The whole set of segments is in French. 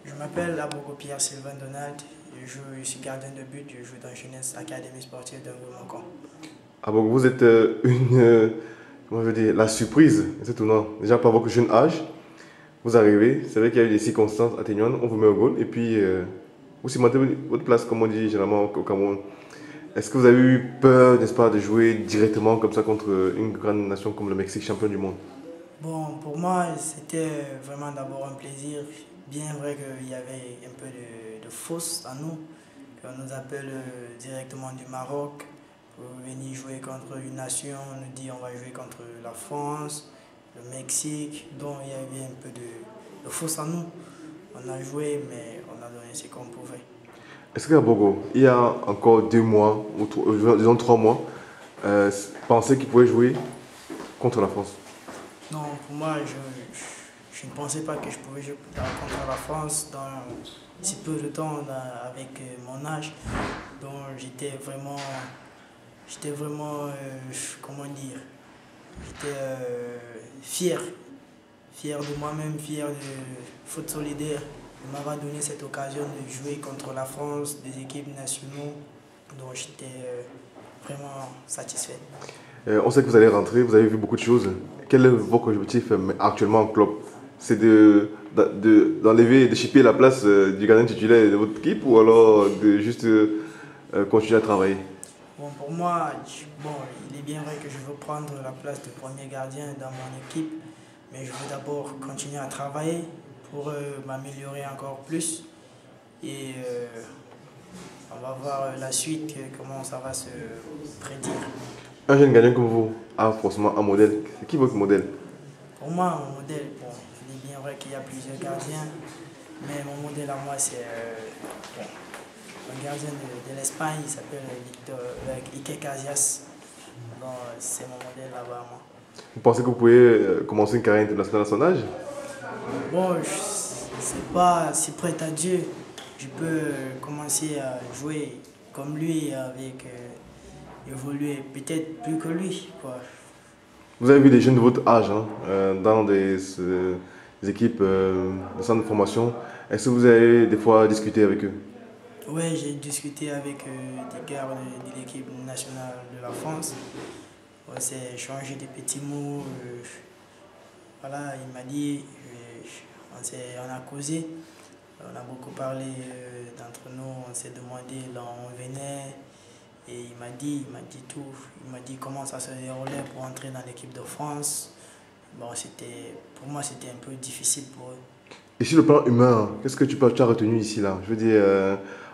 Je m'appelle Abogo Pierre Sylvain Donald, je suis gardien de but, je joue dans Jeunesse Académie Sportive de Ngoumakon. Ah bon, vous êtes comment je veux dire, la surprise de ce tournoi. Déjà par votre jeune âge, vous arrivez, c'est vrai qu'il y a eu des circonstances atténuantes, on vous met au goal et puis vous cimentez votre place, comme on dit généralement au Cameroun. Est-ce que vous avez eu peur, n'est-ce pas, de jouer directement comme ça contre une grande nation comme le Mexique, champion du monde? Bon, pour moi, c'était vraiment d'abord un plaisir. Bien vrai qu'il y avait un peu de fausse en nous, qu'on nous appelle directement du Maroc pour venir jouer contre une nation, on nous dit on va jouer contre la France, le Mexique, donc il y avait un peu de fausse en nous. On a joué, mais on a donné ce qu'on pouvait. Est-ce qu'à Bogo, il y a encore 2 mois, ou disons 3 mois, pensez qu'il pouvait jouer contre la France? Non, pour moi, je ne pensais pas que je pouvais jouer contre la France dans si peu de temps avec mon âge. Donc j'étais vraiment, comment dire, j'étais fier, fier de moi-même, fier de Foot Solidaire de m'avoir donné cette occasion de jouer contre la France, des équipes nationaux. Donc j'étais vraiment satisfait. On sait que vous allez rentrer, vous avez vu beaucoup de choses. Quel est votre objectif actuellement en club? C'est d'enlever, de chipper la place du gardien titulaire de votre équipe ou alors de juste continuer à travailler? Bon, pour moi, bon, il est bien vrai que je veux prendre la place de premier gardien dans mon équipe, mais je veux d'abord continuer à travailler pour m'améliorer encore plus. Et on va voir la suite, comment ça va se prédire. Un jeune gardien comme vous a forcément un modèle. C'est qui votre modèle? Pour moi, mon modèle, bon, il est bien vrai qu'il y a plusieurs gardiens, mais mon modèle à moi, c'est bon, un gardien de l'Espagne, il s'appelle Iker Casillas. Donc, c'est mon modèle là-bas à moi. Vous pensez que vous pouvez commencer une carrière internationale à son âge? Bon, c'est pas si près à Dieu. Je peux commencer à jouer comme lui, avec évoluer peut-être plus que lui, quoi. Vous avez vu des jeunes de votre âge hein, dans des équipes, des centres de formation. Est-ce que vous avez des fois discuté avec eux? Ouais, j'ai discuté avec des gars de l'équipe nationale de la France. On s'est échangé des petits mots. Voilà, il m'a dit, on a causé, on a beaucoup parlé d'entre nous, on s'est demandé là où on venait. Et il m'a dit tout. Il m'a dit comment ça se déroulait pour entrer dans l'équipe de France. Bon, pour moi, c'était un peu difficile pour eux. Et sur le plan humain, qu'est-ce que tu as retenu ici là? Je veux dire,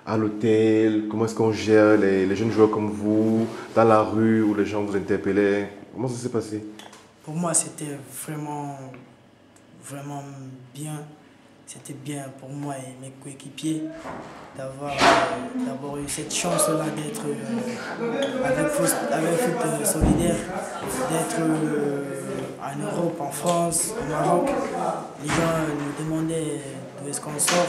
à l'hôtel, comment est-ce qu'on gère les jeunes joueurs comme vous, dans la rue où les gens vous interpellaient? Comment ça s'est passé? Pour moi, c'était vraiment, vraiment bien. C'était bien pour moi et mes coéquipiers d'avoir eu cette chance-là d'être avec Foot Solidaire, d'être en Europe, en France, au Maroc. Les gens nous demandaient d'où est-ce qu'on sort.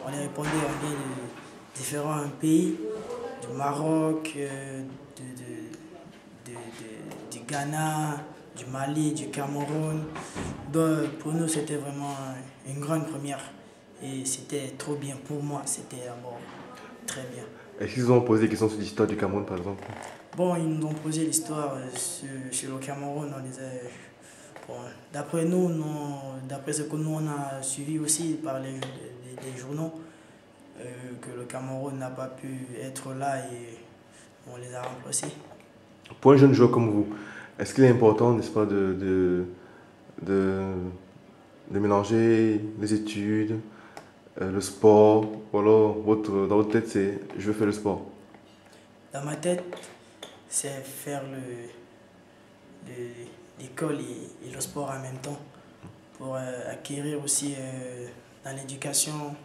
On les répondait, on vient de différents pays, du Maroc, du Ghana, du Mali, du Cameroun. Donc pour nous, c'était vraiment une grande première. Et c'était trop bien pour moi, c'était bon, très bien. Est-ce qu'ils ont posé des questions sur l'histoire du Cameroun par exemple? Bon, ils nous ont posé l'histoire sur le Cameroun. On disait, bon, d'après d'après ce que nous on a suivi aussi par les journaux, que le Cameroun n'a pas pu être là et on les a remplacés. Pour un jeune joueur comme vous, est-ce qu'il est important, n'est-ce pas, de, de mélanger les études, le sport, ou alors dans votre tête c'est je veux faire le sport? Dans ma tête, c'est faire l'école et le sport en même temps pour acquérir aussi dans l'éducation.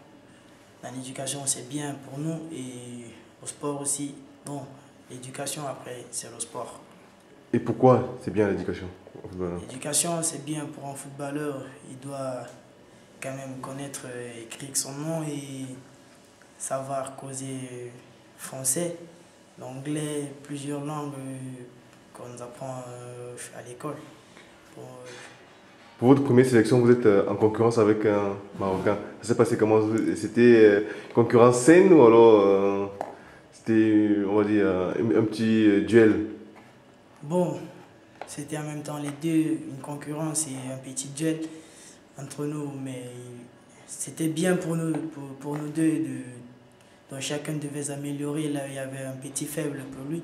Dans l'éducation, c'est bien pour nous et au sport aussi. Bon, l'éducation après, c'est le sport. Et pourquoi c'est bien l'éducation? L'éducation, c'est bien pour un footballeur. Il doit quand même connaître, écrire son nom et savoir causer français, l'anglais, plusieurs langues qu'on apprend à l'école. Bon, Pour votre première sélection, vous êtes en concurrence avec un Marocain. Ça s'est passé comment? C'était concurrence saine ou alors c'était, on va dire, un petit duel? Bon, c'était en même temps les deux, une concurrence et un petit duel entre nous, mais c'était bien pour nous deux. Donc chacun devait s'améliorer. Là, il y avait un petit faible pour lui.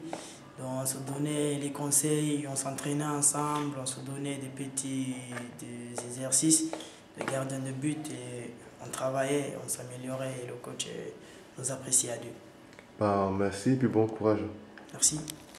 Donc on se donnait les conseils, on s'entraînait ensemble, on se donnait des exercices de gardien de but et on travaillait, on s'améliorait et le coach nous appréciait à deux. Bah, merci et puis bon courage. Merci.